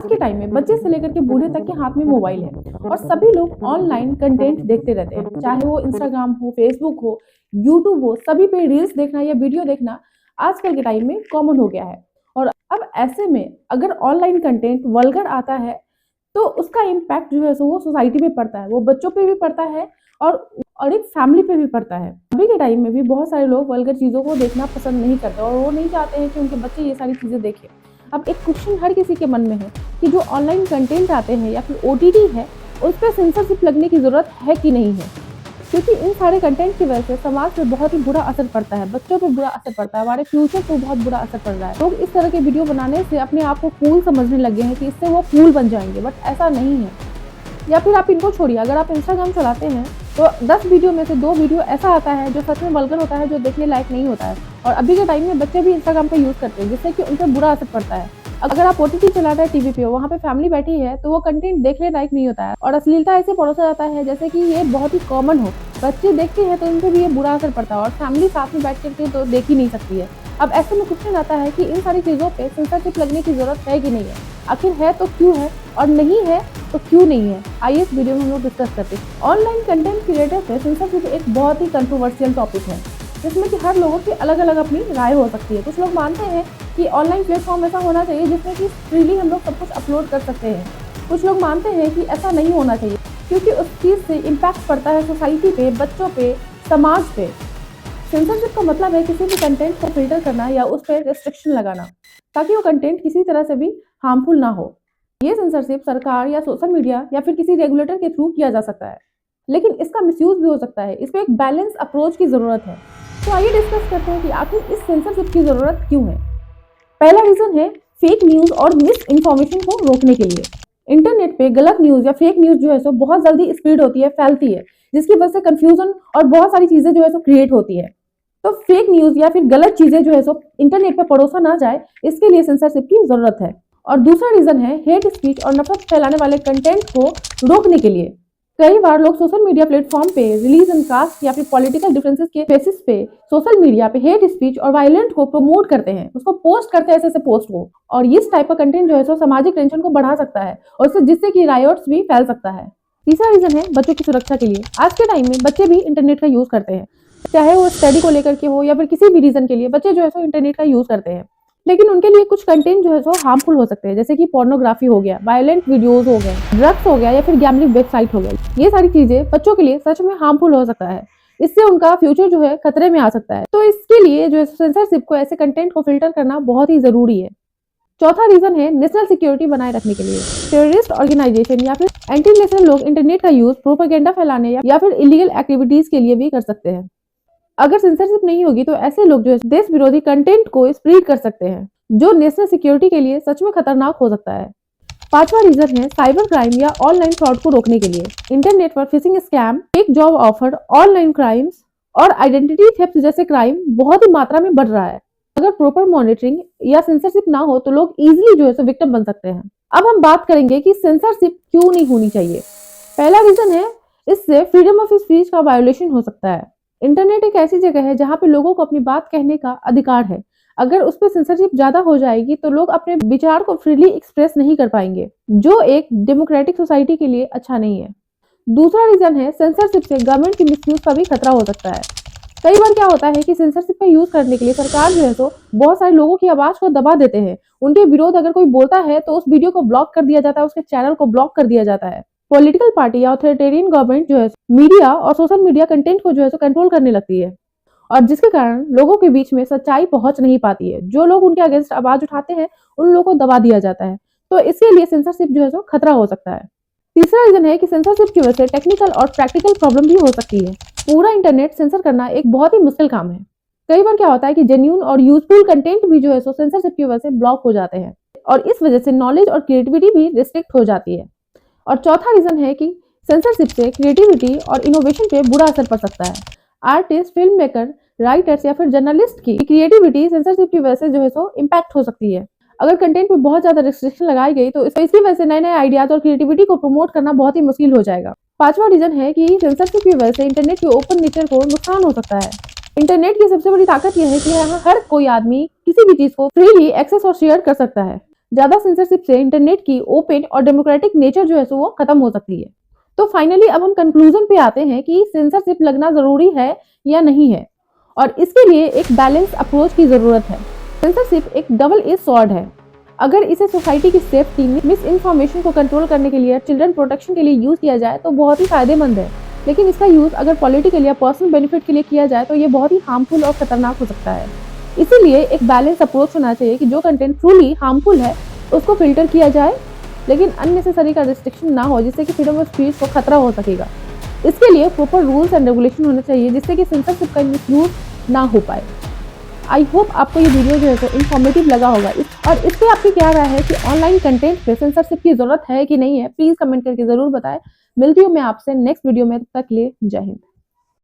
आज के टाइम में बच्चे से लेकर के बूढ़े तक के हाथ में मोबाइल है और सभी लोग ऑनलाइन कंटेंट देखते रहते हैं, चाहे वो इंस्टाग्राम हो, फेसबुक हो, यूट्यूब हो, सभी पे रील्स देखना या वीडियो देखना आजकल के टाइम में कॉमन हो गया है। और अब ऐसे में अगर ऑनलाइन कंटेंट वल्गर आता है तो उसका इम्पैक्ट जो है सो वो सोसाइटी पे पड़ता है, वो बच्चों पे भी पड़ता है और एक फैमिली पे भी पड़ता है। अभी के टाइम में भी बहुत सारे लोग वल्गर चीज़ों को देखना पसंद नहीं करते और वो नहीं चाहते हैं कि उनके बच्चे ये सारी चीज़ें देखें। अब एक क्वेश्चन हर किसी के मन में है कि जो ऑनलाइन कंटेंट आते हैं या फिर ओटीटी है, उस पर सेंसरशिप लगने की ज़रूरत है कि नहीं है, क्योंकि इन सारे कंटेंट की वजह से समाज पे बहुत ही बुरा असर पड़ता है, बच्चों पे बुरा असर पड़ता है, हमारे फ्यूचर पे बहुत बुरा असर पड़ रहा है। लोग इस तरह के वीडियो बनाने से अपने आप को कूल समझने लगे हैं कि इससे वो कूल बन जाएंगे, बट ऐसा नहीं है। या फिर आप इनको छोड़िए, अगर आप इंस्टाग्राम चलाते हैं तो 10 वीडियो में से 2 वीडियो ऐसा आता है जो सच में वल्गर होता है, जो देखने लायक नहीं होता है। और अभी के टाइम में बच्चे भी इंस्टाग्राम का यूज़ करते हैं, जिससे कि उन पर बुरा असर पड़ता है। अगर आप ओटीटी चला रहे हैं टीवी पे, वहाँ पे फैमिली बैठी है तो वो कंटेंट देखने लायक नहीं होता है और अश्लीलता ऐसे परोसा जाता है जैसे कि ये बहुत ही कॉमन हो। बच्चे देखते हैं तो उन पर भी ये बुरा असर पड़ता है और फैमिली साथ में बैठ करके तो देख ही नहीं सकती है। अब ऐसे में क्वेश्चन आता है कि इन सारी चीज़ों पे सेंसरशिप लगने की ज़रूरत है कि नहीं है, आखिर है तो क्यों है और नहीं है तो क्यों नहीं है। आइए इस वीडियो में हम लोग डिस्कस करते हैं। ऑनलाइन कंटेंट क्रिएटर पे सेंसरशिप एक बहुत ही कंट्रोवर्शियल टॉपिक है, जिसमें कि हर लोगों की अलग अलग अपनी राय हो सकती है। कुछ लोग मानते हैं कि ऑनलाइन प्लेटफॉर्म ऐसा होना चाहिए जिसमें कि फ्रीली हम लोग सब कुछ अपलोड कर सकते हैं। कुछ लोग मानते हैं कि ऐसा नहीं होना चाहिए, क्योंकि उस चीज़ से इम्पैक्ट पड़ता है सोसाइटी पे, बच्चों पे, समाज पे। सेंसरशिप का मतलब है किसी भी कंटेंट को फिल्टर करना या उस पर रिस्ट्रिक्शन लगाना, ताकि वो कंटेंट किसी तरह से भी हार्मफुल ना हो। ये सेंसरशिप सरकार या सोशल मीडिया या फिर किसी रेगुलेटर के थ्रू किया जा सकता है, लेकिन इसका मिसयूज भी हो सकता है। इस पर एक बैलेंस अप्रोच की ज़रूरत है। तो आइए डिस्कस करते हैं कि आखिर इस सेंसरशिप की ज़रूरत क्यों है। पहला रीज़न है फेक न्यूज़ और मिस इन्फॉर्मेशन को रोकने के लिए। इंटरनेट पे गलत न्यूज़ या फेक न्यूज़ जो है सो बहुत जल्दी स्प्रेड होती है, फैलती है, जिसकी वजह से कंफ्यूजन और बहुत सारी चीज़ें जो है सो क्रिएट होती है। तो फेक न्यूज़ या फिर गलत चीज़ें जो है सो इंटरनेट पे परोसा ना जाए, इसके लिए सेंसरशिप की ज़रूरत है। और दूसरा रीज़न है हेट स्पीच और नफरत फैलाने वाले कंटेंट को रोकने के लिए। कई बार लोग सोशल मीडिया प्लेटफॉर्म पे रिलीजन, कास्ट या फिर पॉलिटिकल डिफरेंसेस के बेसिस पे सोशल मीडिया पे हेट स्पीच और वायलेंट को प्रमोट करते हैं, उसको पोस्ट करते हैं ऐसे पोस्ट को। और इस टाइप का कंटेंट जो है सो सामाजिक टेंशन को बढ़ा सकता है और जिससे कि रायोट्स भी फैल सकता है। तीसरा रीजन है बच्चों की सुरक्षा के लिए। आज के टाइम में बच्चे भी इंटरनेट का यूज करते हैं, चाहे वो स्टडी को लेकर के हो या फिर किसी भी रीजन के लिए बच्चे जो है सो इंटरनेट का यूज करते हैं। लेकिन उनके लिए कुछ कंटेंट जो है सो हार्मफुल हो सकते हैं, जैसे कि पोर्नोग्राफी हो गया, वायलेंट वीडियोस हो गए, ड्रग्स हो गया या फिर गैम्बलिंग वेबसाइट हो गया। ये सारी चीजें बच्चों के लिए सच में हार्मफुल हो सकता है। इससे उनका फ्यूचर जो है खतरे में आ सकता है। तो इसके लिए जो है सेंसरशिप को, ऐसे कंटेंट को फिल्टर करना बहुत ही जरूरी है। चौथा रीजन है नेशनल सिक्योरिटी बनाए रखने के लिए। टेररिस्ट ऑर्गेनाइजेशन या फिर एंटी नेशनल लोग इंटरनेट का यूज प्रोपेगेंडा फैलाने या फिर इलीगल एक्टिविटीज के लिए भी कर सकते हैं। अगर सेंसरशिप नहीं होगी तो ऐसे लोग जो है देश विरोधी कंटेंट को स्प्रेड कर सकते हैं, जो नेशनल सिक्योरिटी के लिए सच में खतरनाक हो सकता है। पांचवा रीजन है साइबर क्राइम या ऑनलाइन फ्रॉड को रोकने के लिए। इंटरनेट पर fishing scam, fake job offer, online crimes और आइडेंटिटी थेफ्ट जैसे क्राइम बहुत ही मात्रा में बढ़ रहा है। अगर प्रॉपर मॉनिटरिंग या सेंसरशिप ना हो तो लोग इजीली जो है विक्टिम बन सकते हैं। अब हम बात करेंगे कि सेंसरशिप क्यों नहीं होनी चाहिए। पहला रीजन है इससे फ्रीडम ऑफ स्पीच का वायोलेशन हो सकता है। इंटरनेट एक ऐसी जगह है जहाँ पे लोगों को अपनी बात कहने का अधिकार है। अगर उस पर सेंसरशिप ज्यादा हो जाएगी तो लोग अपने विचार को फ्रीली एक्सप्रेस नहीं कर पाएंगे, जो एक डेमोक्रेटिक सोसाइटी के लिए अच्छा नहीं है। दूसरा रीजन है सेंसरशिप से गवर्नमेंट की मिसयूज का भी खतरा हो सकता है। कई बार क्या होता है कि सेंसरशिप का यूज करने के लिए सरकार जो है तो बहुत सारे लोगों की आवाज को दबा देते हैं। उनके विरोध अगर कोई बोलता है तो उस वीडियो को ब्लॉक कर दिया जाता है, उसके चैनल को ब्लॉक कर दिया जाता है। पॉलिटिकल पार्टी या ऑथोरिटेरियन गवर्नमेंट जो है मीडिया और सोशल मीडिया कंटेंट को जो है कंट्रोल करने लगती है, और जिसके कारण लोगों के बीच में सच्चाई पहुंच नहीं पाती है। जो लोग उनके अगेंस्ट आवाज उठाते हैं उन लोगों को दबा दिया जाता है। तो इसके लिए सेंसरशिप जो है खतरा हो सकता है। तीसरा रीजन है कि सेंसरशिप की वजह से टेक्निकल और प्रैक्टिकल प्रॉब्लम भी हो सकती है। पूरा इंटरनेट सेंसर करना एक बहुत ही मुश्किल काम है। कई बार क्या होता है कि जेन्युइन और यूजफुल कंटेंट भी जो है सेंसरशिप की वजह से ब्लॉक हो जाते हैं, और इस वजह से नॉलेज और क्रिएटिविटी भी रिस्ट्रिक्ट हो जाती है। और चौथा रीजन है कि सेंसरशिप से क्रिएटिविटी और इनोवेशन पे बुरा असर पड़ सकता है। आर्टिस्ट, फिल्म मेकर, राइटर्स या फिर जर्नलिस्ट की क्रिएटिविटी सेंसरशिप की वजह से जो है इम्पैक्ट हो सकती है। अगर कंटेंट पे बहुत ज्यादा रिस्ट्रिक्शन लगाई गई तो इसकी वजह से नए नए आइडियाज और क्रिएटिविटी को प्रमोट करना बहुत ही मुश्किल हो जाएगा। पांचवा रीजन है कि सेंसरशिप की वजह से इंटरनेट के ओपन नेचर को नुकसान हो सकता है। इंटरनेट की सबसे बड़ी ताकत यह है कि यहाँ हर कोई आदमी किसी भी चीज को फ्रीली एक्सेस और शेयर कर सकता है। ज्यादा सेंसरशिप से इंटरनेट की ओपन और डेमोक्रेटिक नेचर जो है सो वो खत्म हो सकती है। तो फाइनली अब हम कंक्लूजन पे आते हैं कि सेंसरशिप लगना जरूरी है या नहीं है, और इसके लिए एक बैलेंस अप्रोच की जरूरत है। सेंसरशिप एक डबल एज स्वॉर्ड है। अगर इसे सोसाइटी की सेफ्टी, मिस इन्फॉर्मेशन को कंट्रोल करने के लिए, चिल्ड्रन प्रोटेक्शन के लिए यूज किया जाए तो बहुत ही फायदेमंद है, लेकिन इसका यूज अगर पॉलिटिकल या पर्सनल बेनिफिट के लिए किया जाए तो ये बहुत ही हार्मफुल और खतरनाक हो सकता है। इसीलिए एक बैलेंस अप्रोच होना चाहिए कि जो कंटेंट ट्रूली हार्मफुल है उसको फिल्टर किया जाए, लेकिन अननेसेसरी का रिस्ट्रिक्शन ना हो जिससे कि फ्रीडम ऑफ स्पीच को खतरा हो सकेगा। इसके लिए प्रॉपर रूल्स एंड रेगुलेशन होने चाहिए जिससे कि सेंसरशिप का मिसयूज ना हो पाए। आई होप आपको ये वीडियो जो है तो इन्फॉर्मेटिव लगा होगा। और इस पे आपकी क्या राय है कि ऑनलाइन कंटेंट पे सेंसरशिप की जरूरत है कि नहीं है, प्लीज कमेंट करके जरूर बताएं। मिलती हूँ मैं आपसे नेक्स्ट वीडियो में, तब तक के लिए जय हिंद।